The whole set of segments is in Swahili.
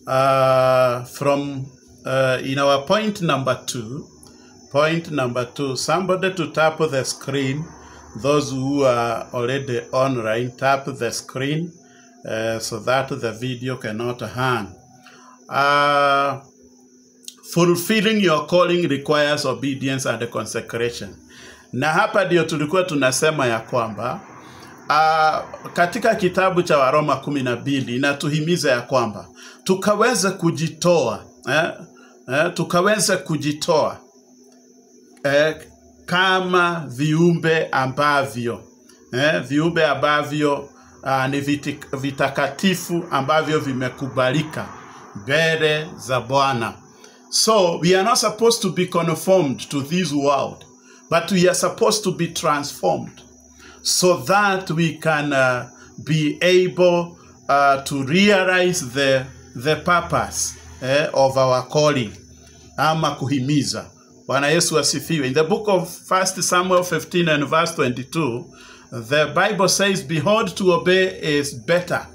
in our point number two, somebody to tap the screen. Those who are already online, tap the screen so that the video cannot hang. Fulfilling your calling requires obedience and consecration. Na hapa ndio tulikuwa tunasema ya kwamba katika kitabu cha Waroma 12 inatuhimiza ya kwamba tukaweze kujitoa kama viumbe ambavyo ni vitakatifu ambavyo vimekubalika mbele za Bwana. So we are not supposed to be conformed to this world, but we are supposed to be transformed so that we can be able to realize the purpose of our calling. Ama kuhimiza. Bwana Yesu asifiwe. In the book of 1 Samuel 15 and verse 22, the Bible says, "Behold, to obey is better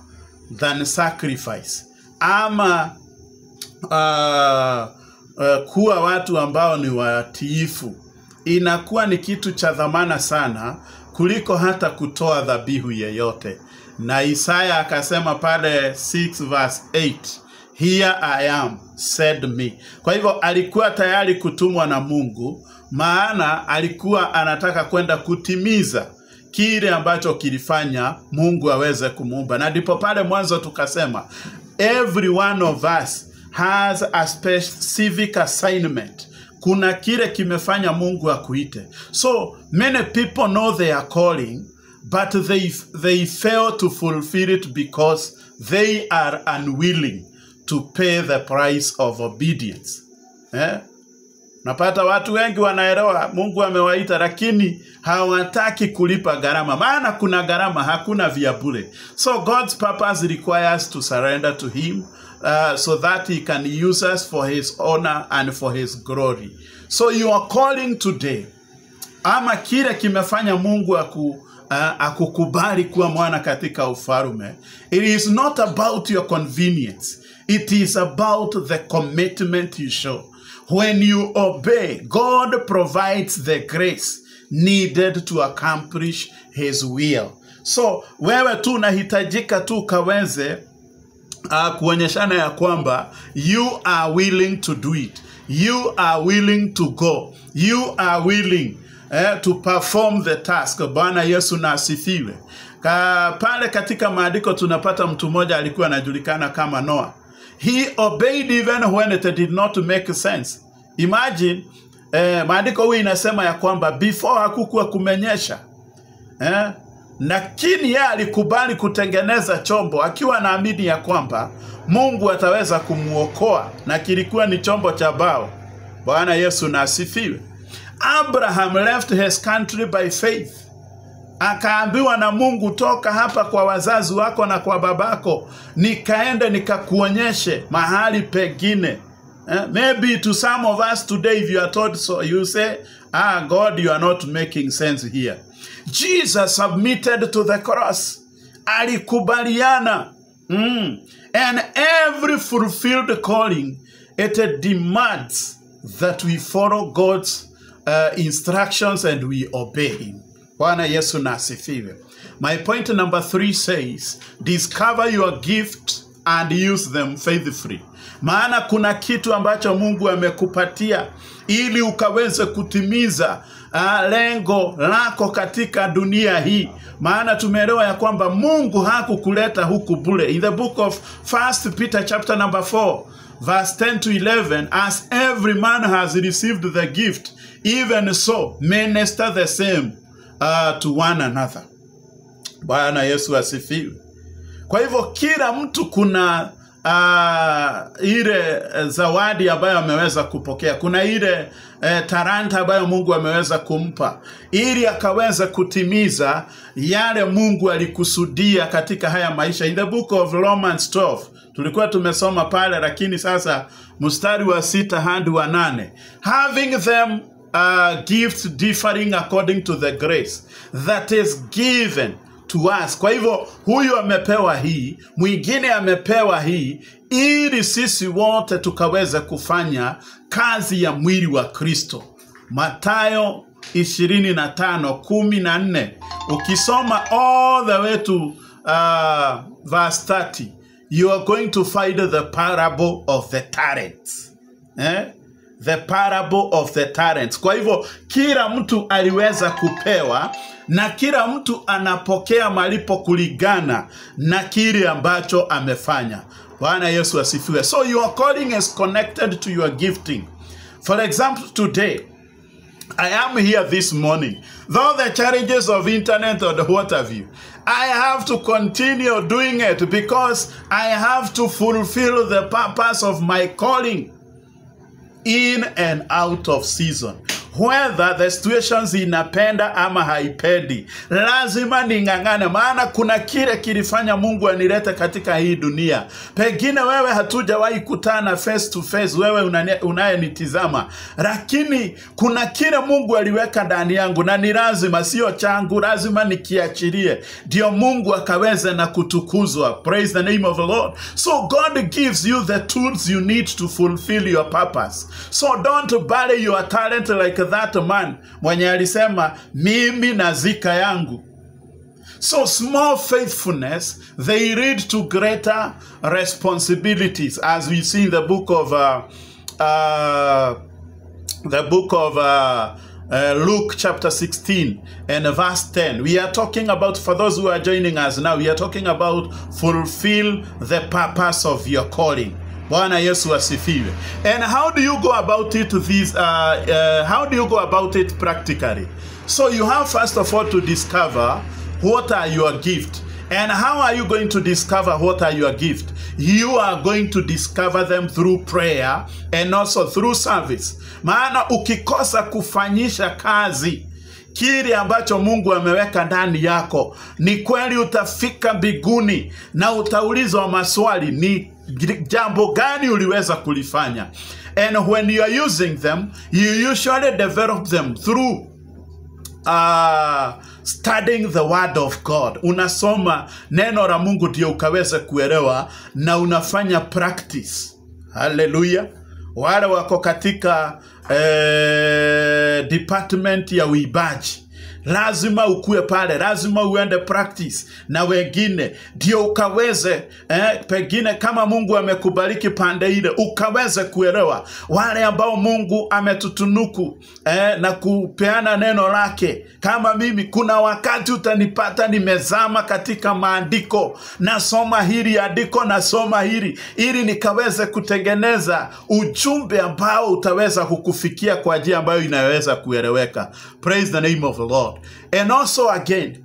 than sacrifice." Ama kuwa watu ambao ni watiifu inakuwa ni kitu cha dhamana sana kuliko hata kutoa dhabihu yeyote. Na Isaya akasema pale 6 verse 8, "Here I am, send me." Kwa hivyo alikuwa tayari kutumwa na Mungu, maana alikuwa anataka kwenda kutimiza kile ambacho kilifanya Mungu aweze kumuumba. Na ndipo pale mwanzo tukasema every one of us has a specific assignment. Kuna kile kimefanya Mungu akuite. So many people know their calling, but they fail to fulfill it because they are unwilling to pay the price of obedience. Napata watu wengi wanaelewa Mungu amewaita, lakini hawataki kulipa gharama. Maana kuna gharama, hakuna vya bure. So God's purpose requires to surrender to Him so that He can use us for His honor and for His glory. So your calling today, ama kile kimefanya Mungu akukubali kuwa mwana katika ufalme, it is not about your convenience. It is about the commitment you show. When you obey, God provides the grace needed to accomplish His will. So, wewe tu unahitajika tu kaweze kuonyeshana ya kwamba you are willing to do it. You are willing to go. You are willing to perform the task. Bwana Yesu na asifiwe. Pale katika maandiko tunapata mtu mmoja alikuwa anajulikana kama Noah. He obeyed even when it did not make sense. Imagine, maandiko huu inasema ya kwamba before hakukuwa kumenyesha. Lakini yeye alikubali kutengeneza chombo akiwa naamini ya kwamba Mungu ataweza kumuokoa, na kilikuwa ni chombo cha bao. Bwana Yesu na asifiwe. Abraham left his country by faith. Akaambiwa na Mungu, toka hapa kwa wazazi wako na kwa babako, nikaende nikakuonyeshe mahali pengine. Maybe to some of us today, if you are told so, you say, God, you are not making sense here. Jesus submitted to the cross. Alikubaliana. And every fulfilled calling, it demands that we follow God's instructions and we obey Him. Bwana Yesu na asifiwe. My point number 3 says, discover your gift and use them faithfully. Maana kuna kitu ambacho Mungu amekupatia ili ukaweze kutimiza lengo lako katika dunia hii. Maana tumeelewa ya kwamba Mungu hakukuleta huku bure. In the book of 1 Peter chapter number 4 verse 10 to 11, as every man has received the gift, even so minister the same to one another. Bwana Yesu asifiwe. Kwa hivyo kila mtu kuna ile zawadi ambayo ameweza kupokea. Kuna ile talanta ambayo Mungu ameweza kumpa ili akaweza kutimiza yale Mungu alikusudia katika haya maisha. In the book of Romans 12 tulikuwa tumesoma pale, lakini sasa mstari wa 6 hadi wa 8, having them gifts differing according to the grace that is given to us. Kwa hivyo huyu amepewa hii, mwingine amepewa hii, ili sisi wote tukaweze kufanya kazi ya mwili wa Kristo. Mathayo 25:14. Ukisoma all the way to verse 30, you are going to find the parable of the talents. The parable of the talents. Kwa hivyo kila mtu aliweza kupewa, na kila mtu anapokea malipo kulingana na kile ambacho amefanya. Bwana Yesu asifiwe. So your calling is connected to your gifting. For example, today I am here this morning. Though the challenges of internet or what have you, I have to continue doing it because I have to fulfill the purpose of my calling in and out of season. Whether the situations inapenda ama haipendi, lazima ning'ang'ane, maana kuna kile kilifanya Mungu anilete katika hii dunia. Pengine wewe hatujawahi kutana face to face, wewe unayenitizama, lakini kuna kile Mungu aliweka ndani yangu, na ni lazima, sio changu, lazima nikiachilie ndio Mungu akaweze na kutukuzwa. Praise the name of the Lord. So God gives you the tools you need to fulfill your purpose. So don't bury your talent like that man mwenye alisema mimi nazika yangu. So small faithfulness, they lead to greater responsibilities, as we see in the book of Luke chapter 16 and verse 10. We are talking about, for those who are joining us now, we are talking about fulfill the purpose of your calling. Bwana Yesu asifiwe. And how do you go about it how do you go about it practically? So you have first of all to discover what are your gifts. And how are you going to discover what are your gifts? You are going to discover them through prayer and also through service. Maana ukikosa kufanyisha kazi kile ambacho Mungu ameweka ndani yako, ni kweli utafika mbinguni na utaulizwa maswali, ni jambo gani uliweza kulifanya? And when you are using them, you usually develop them through studying the word of God. Unasoma neno la Mungu ndio ukaweze kuelewa, na unafanya practice. Hallelujah. Wale wako katika department ya uibaji, lazima ukue pale, lazima uende practice na wengine ndio ukaweze pengine kama Mungu amekubariki pande ile, ukaweze kuelewa. Wale ambao Mungu ametutunuku na kupeana neno lake, kama mimi, kuna wakati utanipata nimezama katika maandiko, nasoma hili andiko, nasoma hili, ili nikaweze kutengeneza ujumbe ambao utaweza kukufikia kwa njia ambayo inaweza kueleweka. Praise the name of the Lord. And also again,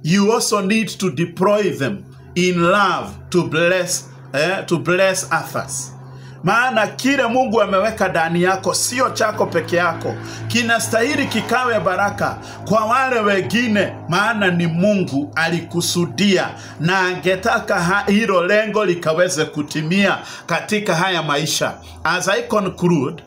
you also need to deploy them in love to bless others. Maana kile Mungu ameweka ndani yako sio chako peke yako, kinastahili kikawe baraka kwa wale wengine, maana ni Mungu alikusudia na angetaka hilo lengo likaweze kutimia katika haya maisha. As I conclude,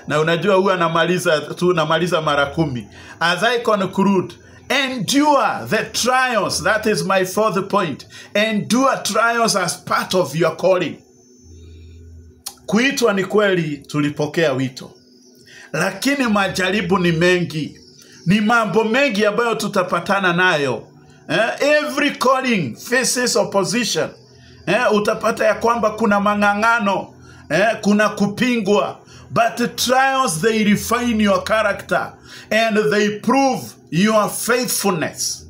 na unajua huwa namaliza mara 10. As I conclude, endure the trials. That is my fourth point. Endure trials as part of your calling. Kuitwa ni kweli, tulipokea wito, lakini majaribu ni mengi, ni mambo mengi ambayo tutapatana nayo. Every calling faces opposition. Utapata ya kwamba kuna mang'ang'ano, kuna kupingwa. But the trials, they refine your character and they prove your faithfulness.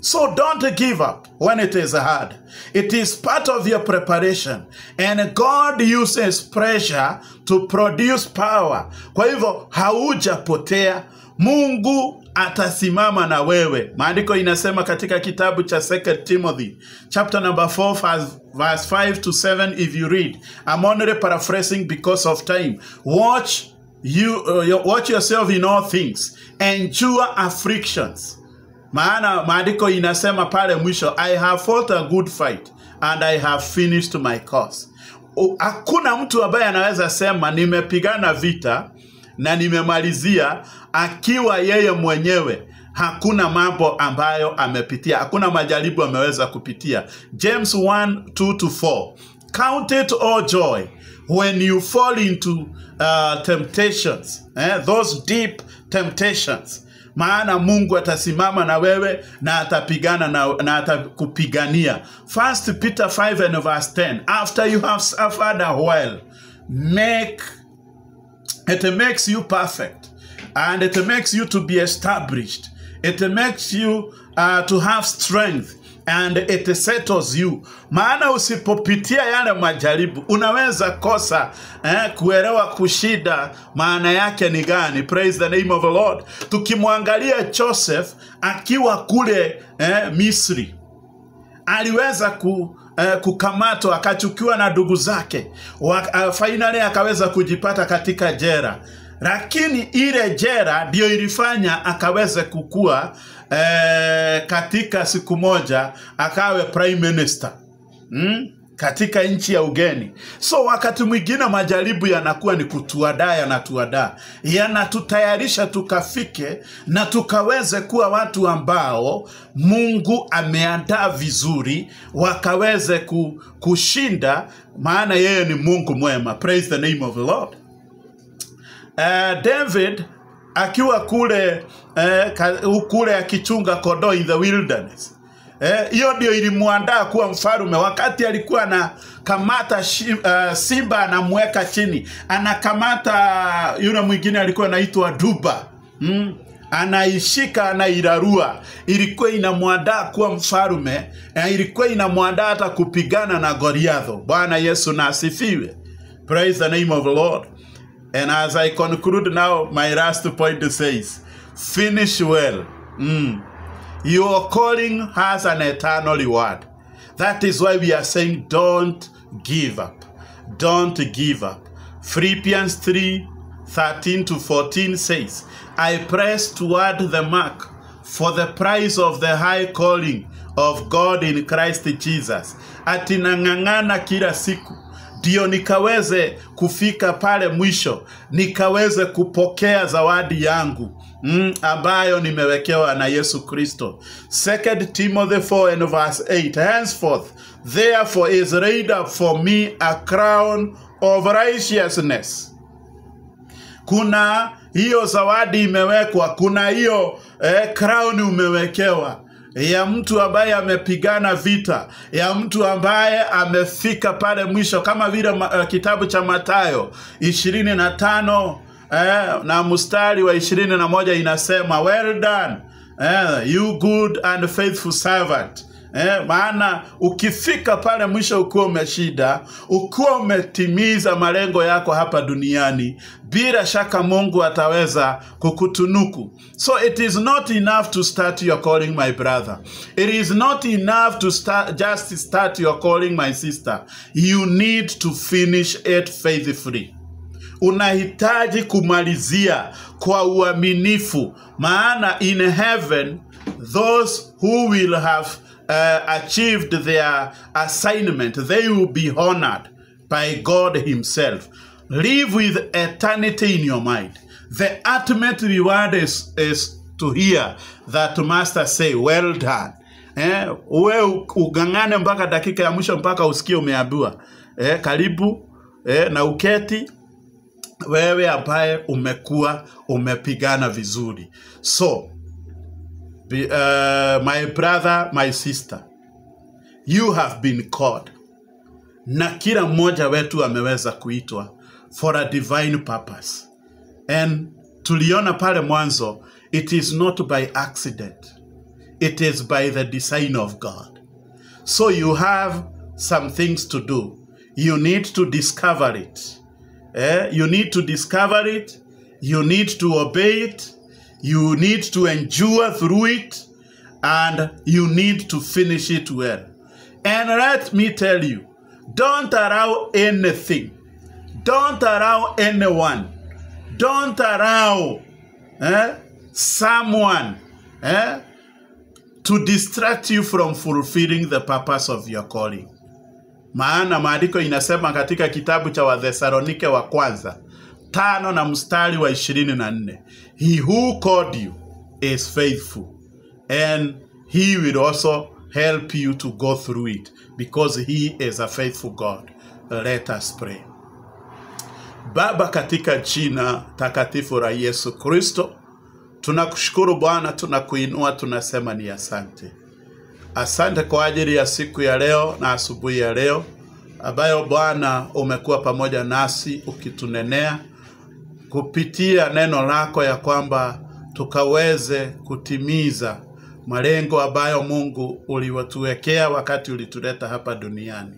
So don't give up when it is hard. It is part of your preparation. And God uses pressure to produce power. Kwa hivyo haujapotea. Mungu atasimama na wewe. Maandiko inasema katika kitabu cha 2 Timothy chapter number 4 verse 5 to 7, if you read. I'm only paraphrasing because of time. Watch yourself in all things. Endure afflictions. Maana maandiko inasema pale mwisho, I have fought a good fight and I have finished my course. Hakuna mtu ambaye anaweza sema nimepigana vita na nimemalizia akiwa yeye mwenyewe hakuna mambo ambayo amepitia, hakuna majaribu ameweza kupitia. James 1:2-4. Count it all joy when you fall into temptations, those deep temptations. Maana Mungu atasimama na wewe na atapigana na atakupigania. 1 Peter 5:10. After you have suffered a while, it makes you perfect, and it makes you to be established. It makes you to have strength, and it settles you. Maana usipopitia yale majaribu unaweza kosa kuelewa kushida maana yake ni gani. Praise the name of the Lord. Tukimwangalia Joseph akiwa kule Misri, aliweza kukamatwa, akachukiwa na ndugu zake, finally akaweza kujipata katika jela. Lakini ile jela ndio ilifanya akaweze kukua katika siku moja akawe prime minister katika nchi ya ugeni. So wakati mwingine majaribu yanakuwa ni yanatuadaa, yanatutayarisha tukafike na tukaweze kuwa watu ambao Mungu ameandaa vizuri, wakaweze kushinda, maana yeye ni Mungu mwema. Praise the name of the Lord. David akiwa kule akichunga kondoo in the wilderness, hiyo ndio ilimuandaa kuwa mfalme. Wakati alikuwa anakamata simba, anamweka chini, anakamata yule mwingine alikuwa anaitwa duba, anaishika, anairarua, ilikuwa inamuandaa kuwa mfalme, ilikuwa inamuandaa hata kupigana na Goliath. Bwana Yesu na asifiwe. Praise the name of the Lord. And as I conclude now, my last point says, finish well. Your calling has an eternal reward. That is why we are saying, don't give up. Don't give up. Philippians 3:13-14 says, I press toward the mark for the prize of the high calling of God in Christ Jesus. Ati nang'ang'ana kila siku ndio nikaweze kufika pale mwisho, nikaweze kupokea zawadi yangu ambayo nimewekewa na Yesu Kristo. 2 Timothy 4:8. Henceforth, therefore is laid up for me a crown of righteousness. Kuna hiyo zawadi imewekwa, kuna hiyo crown umewekewa, ya mtu ambaye amepigana vita, ya mtu ambaye amefika pale mwisho, kama vile kitabu cha Mathayo 25 na mstari wa 21 inasema, well done, you good and faithful servant. Maana ukifika pale mwisho ukiwa umeshinda, ukiwa umetimiza malengo yako hapa duniani, bila shaka Mungu ataweza kukutunuku. So it is not enough to start your calling, my brother. It is not enough to just start your calling, my sister. You need to finish it faithfully. Unahitaji kumalizia kwa uaminifu, maana in heaven those who will have achieved their assignment, they will be honored by God himself. Live with eternity in your mind. The ultimate reward is to hear that master say, well done. Uwe ugangane mpaka dakika ya mwisho, mpaka usikie umeambiwa karibu na uketi, wewe ambaye umekuwa umepigana vizuri. So my brother, my sister, you have been called. Na kila mmoja wetu ameweza kuitwa for a divine purpose. And tuliona pale mwanzo, it is not by accident. It is by the design of God. So you have some things to do. You need to discover it. You need to discover it. You need to obey it. You need to endure through it, and you need to finish it well. And let me tell you, don't allow anything, don't allow anyone, don't allow someone to distract you from fulfilling the purpose of your calling. Maana maandiko inasema katika kitabu cha Wathesalonike wa kwanza 5 na mstari wa 24, he who called you is faithful, and he will also help you to go through it, because he is a faithful God. Let us pray. Baba, katika jina takatifu la Yesu Kristo, tunakushukuru Bwana, tunakuinua, tunasema ni asante. Asante kwa ajili ya siku ya leo na asubuhi ya leo, ambayo Bwana umekuwa pamoja nasi ukitunenea kupitia neno lako, ya kwamba tukaweze kutimiza malengo ambayo Mungu uliwatuwekea wakati ulituleta hapa duniani.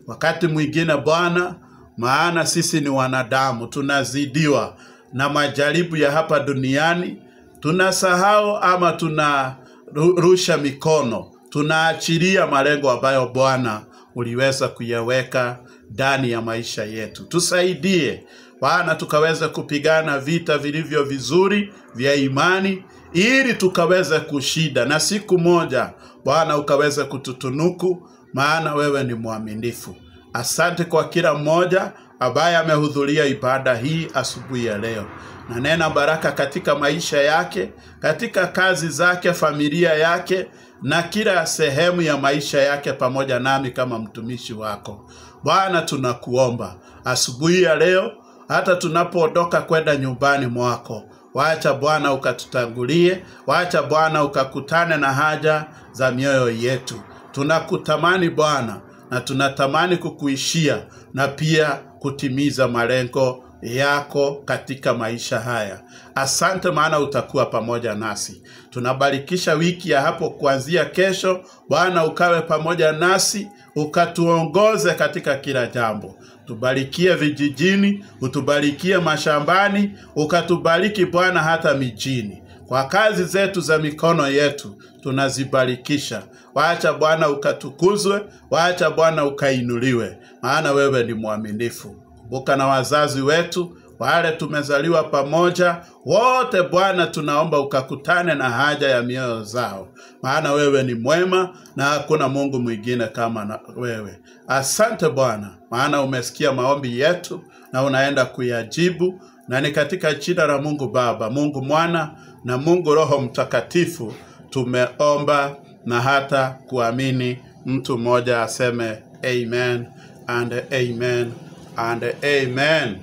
Wakati mwingine Bwana, maana sisi ni wanadamu, tunazidiwa na majaribu ya hapa duniani, tunasahau ama tunarusha mikono, tunaachilia malengo ambayo Bwana uliweza kuyaweka ndani ya maisha yetu. Tusaidie Bwana, tukaweze kupigana vita vilivyo vizuri vya imani, ili tukaweze kushinda, na siku moja Bwana ukaweze kututunuku, maana wewe ni mwaminifu. Asante kwa kila mmoja ambaye amehudhuria ibada hii asubuhi ya leo. Na nena baraka katika maisha yake, katika kazi zake, familia yake, na kila sehemu ya maisha yake, pamoja nami kama mtumishi wako. Bwana, tunakuomba asubuhi ya leo, hata tunapoondoka kwenda nyumbani mwako, wacha Bwana ukatutangulie, wacha Bwana ukakutane na haja za mioyo yetu. Tunakutamani Bwana, na tunatamani kukuishia na pia kutimiza malengo yako katika maisha haya. Asante, maana utakuwa pamoja nasi. Tunabarikisha wiki ya hapo kuanzia kesho. Bwana ukawe pamoja nasi, ukatuongoze katika kila jambo. Tubarikie vijijini, utubarikie mashambani, ukatubariki Bwana hata mijini. Kwa kazi zetu za mikono yetu tunazibarikisha. Waacha Bwana ukatukuzwe, waacha Bwana ukainuliwe, maana wewe ni mwaminifu. Kumbuka na wazazi wetu, wale tumezaliwa pamoja, wote Bwana tunaomba ukakutane na haja ya mioyo zao, maana wewe ni mwema na hakuna Mungu mwingine kama na wewe. Asante Bwana, maana umesikia maombi yetu na unaenda kuyajibu, na ni katika jina la Mungu Baba, Mungu Mwana na Mungu Roho Mtakatifu tumeomba na hata kuamini. Mtu mmoja aseme amen and amen and amen. Amen.